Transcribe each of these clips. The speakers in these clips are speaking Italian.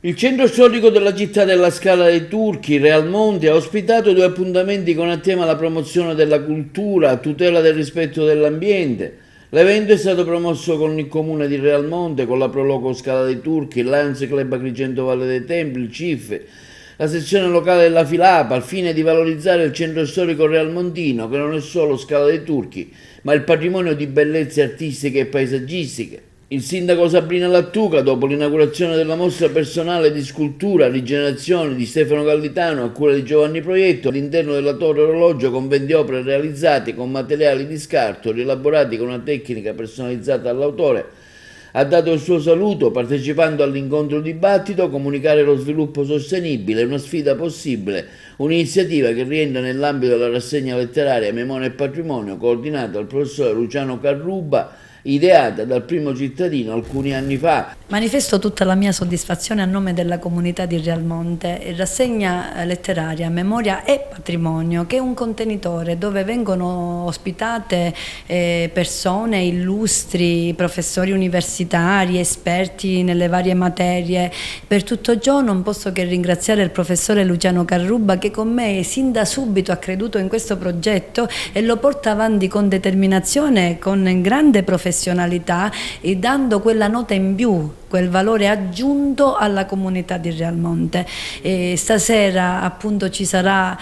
Il centro storico della città della Scala dei Turchi, Real Monte, ha ospitato 2 appuntamenti con a tema la promozione della cultura, tutela del rispetto dell'ambiente. L'evento è stato promosso con il comune di Real Monte, con la Proloco Scala dei Turchi, il Lions Club Agrigento Valle dei Templi, il CIF, la sezione locale della Filapa, al fine di valorizzare il centro storico realmontino, che non è solo Scala dei Turchi, ma il patrimonio di bellezze artistiche e paesaggistiche. Il sindaco Sabrina Lattuca, dopo l'inaugurazione della mostra personale di scultura Rigenerazione di Stefano Gallitano a cura di Giovanni Proietto, all'interno della torre orologio con 20 opere realizzate con materiali di scarto rielaborati con una tecnica personalizzata all'autore, ha dato il suo saluto partecipando all'incontro dibattito. Comunicare lo sviluppo sostenibile è una sfida possibile, un'iniziativa che rientra nell'ambito della rassegna letteraria Memoria e Patrimonio coordinata dal professore Luciano Carruba, ideata dal primo cittadino alcuni anni fa. Manifesto tutta la mia soddisfazione a nome della comunità di Real Monte. Rassegna letteraria Memoria e Patrimonio, che è un contenitore dove vengono ospitate persone illustri, professori universitari, esperti nelle varie materie. Per tutto ciò non posso che ringraziare il professore Luciano Carruba, che con me sin da subito ha creduto in questo progetto e lo porta avanti con determinazione, con grande professionalità e dando quella nota in più, quel valore aggiunto alla comunità di Real Monte. Stasera appunto ci sarà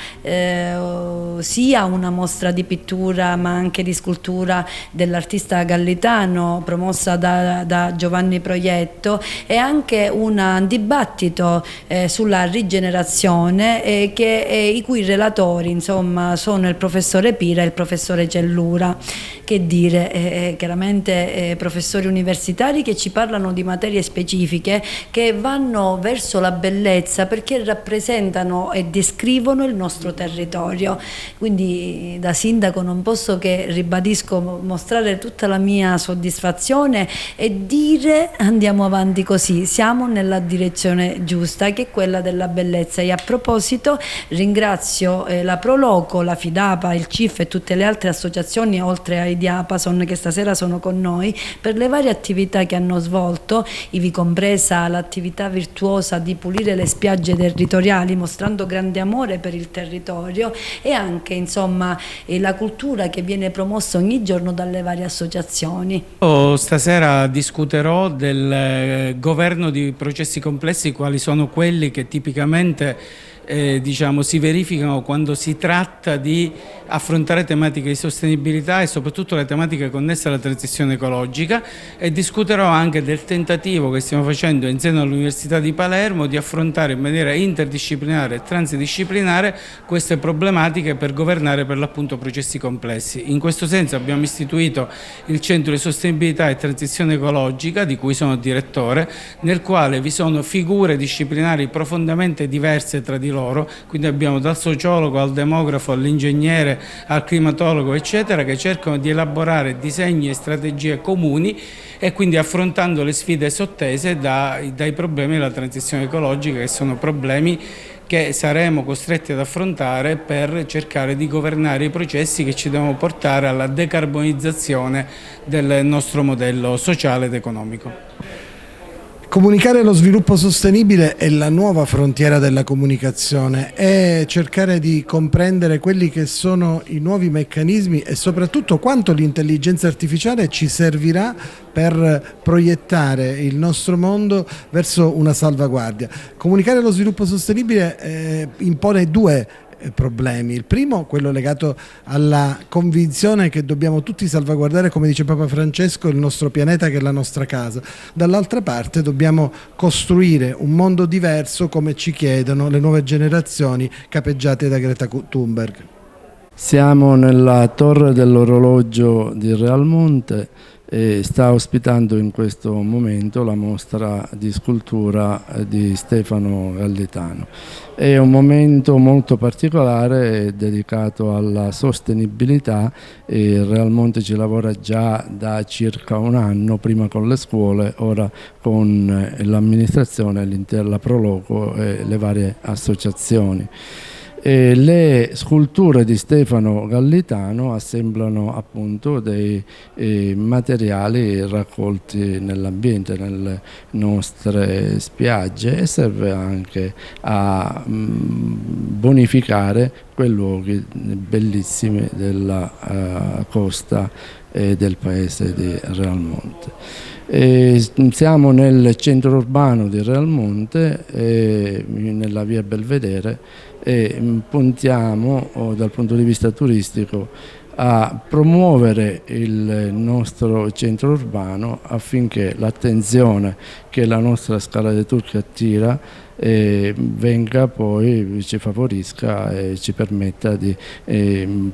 sia una mostra di pittura ma anche di scultura dell'artista Gallitano promossa da Giovanni Proietto, e anche un dibattito sulla rigenerazione i cui relatori insomma sono il professore Pira e il professore Cellura. Che dire, chiaramente professori universitari che ci parlano di materie specifiche che vanno verso la bellezza, perché rappresentano e descrivono il nostro territorio. Quindi da sindaco non posso che, ribadisco, mostrare tutta la mia soddisfazione e dire andiamo avanti così, siamo nella direzione giusta, che è quella della bellezza. E a proposito ringrazio la Proloco, la Fidapa, il CIF e tutte le altre associazioni oltre ai Diapason che stasera sono con noi per le varie attività che hanno svolto, ivi compresa l'attività virtuosa di pulire le spiagge territoriali mostrando grande amore per il territorio, e anche insomma la cultura che viene promossa ogni giorno dalle varie associazioni. Stasera discuterò del governo di processi complessi, quali sono quelli che tipicamente diciamo, si verificano quando si tratta di affrontare tematiche di sostenibilità e soprattutto le tematiche connesse alla transizione ecologica, e discuterò anche del tentativo che stiamo facendo in seno all'Università di Palermo di affrontare in maniera interdisciplinare e transdisciplinare queste problematiche per governare per l'appunto processi complessi. In questo senso abbiamo istituito il Centro di Sostenibilità e Transizione Ecologica, di cui sono direttore, nel quale vi sono figure disciplinari profondamente diverse tra di loro, quindi abbiamo dal sociologo al demografo all'ingegnere al climatologo eccetera, che cercano di elaborare disegni e strategie comuni, e quindi affrontando le sfide sottese dai problemi della transizione ecologica, che sono problemi che saremo costretti ad affrontare per cercare di governare i processi che ci devono portare alla decarbonizzazione del nostro modello sociale ed economico. Comunicare lo sviluppo sostenibile è la nuova frontiera della comunicazione, è cercare di comprendere quelli che sono i nuovi meccanismi e soprattutto quanto l'intelligenza artificiale ci servirà per proiettare il nostro mondo verso una salvaguardia. Comunicare lo sviluppo sostenibile impone due problemi. Il primo, quello legato alla convinzione che dobbiamo tutti salvaguardare, come dice Papa Francesco, il nostro pianeta, che è la nostra casa. Dall'altra parte dobbiamo costruire un mondo diverso, come ci chiedono le nuove generazioni capeggiate da Greta Thunberg. Siamo nella torre dell'orologio di Real Monte e sta ospitando in questo momento la mostra di scultura di Stefano Gallitano. È un momento molto particolare dedicato alla sostenibilità, e Real Monte ci lavora già da circa un anno, prima con le scuole, ora con l'amministrazione, la Proloco e le varie associazioni. Le sculture di Stefano Gallitano assemblano appunto dei materiali raccolti nell'ambiente, nelle nostre spiagge, e serve anche a bonificare quei luoghi bellissimi della costa e del paese di Realmonte. Siamo nel centro urbano di Realmonte, nella via Belvedere, e puntiamo dal punto di vista turistico a promuovere il nostro centro urbano affinché l'attenzione che la nostra Scala dei Turchi attira venga poi, ci favorisca e ci permetta di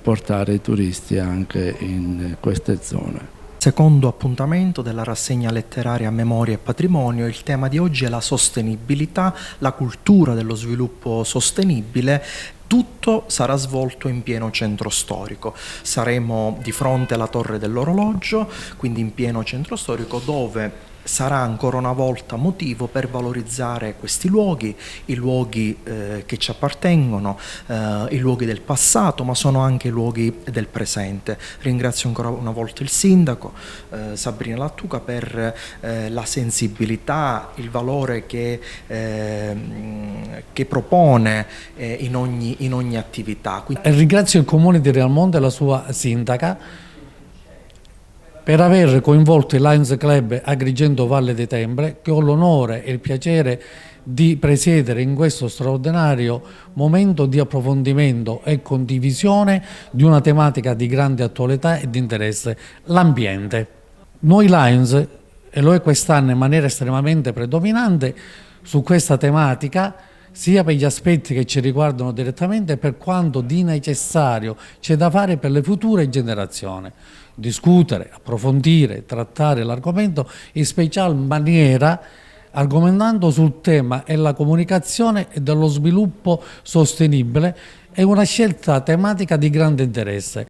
portare i turisti anche in queste zone. Secondo appuntamento della rassegna letteraria Memoria e Patrimonio, il tema di oggi è la sostenibilità, la cultura dello sviluppo sostenibile. Tutto sarà svolto in pieno centro storico. Saremo di fronte alla Torre dell'Orologio, quindi in pieno centro storico, dove sarà ancora una volta motivo per valorizzare questi luoghi, i luoghi che ci appartengono, i luoghi del passato, ma sono anche i luoghi del presente. Ringrazio ancora una volta il sindaco Sabrina Lattuca per la sensibilità, il valore che propone in ogni attività. Ringrazio il Comune di Realmonte e la sua sindaca per aver coinvolto il Lions Club Agrigento Valle dei Tembre, che ho l'onore e il piacere di presiedere in questo straordinario momento di approfondimento e condivisione di una tematica di grande attualità e di interesse, l'ambiente. Noi Lions, e lo è quest'anno in maniera estremamente predominante su questa tematica, sia per gli aspetti che ci riguardano direttamente, per quanto di necessario c'è da fare per le future generazioni. Discutere, approfondire, trattare l'argomento in special maniera, argomentando sul tema e la comunicazione e dello sviluppo sostenibile, è una scelta tematica di grande interesse.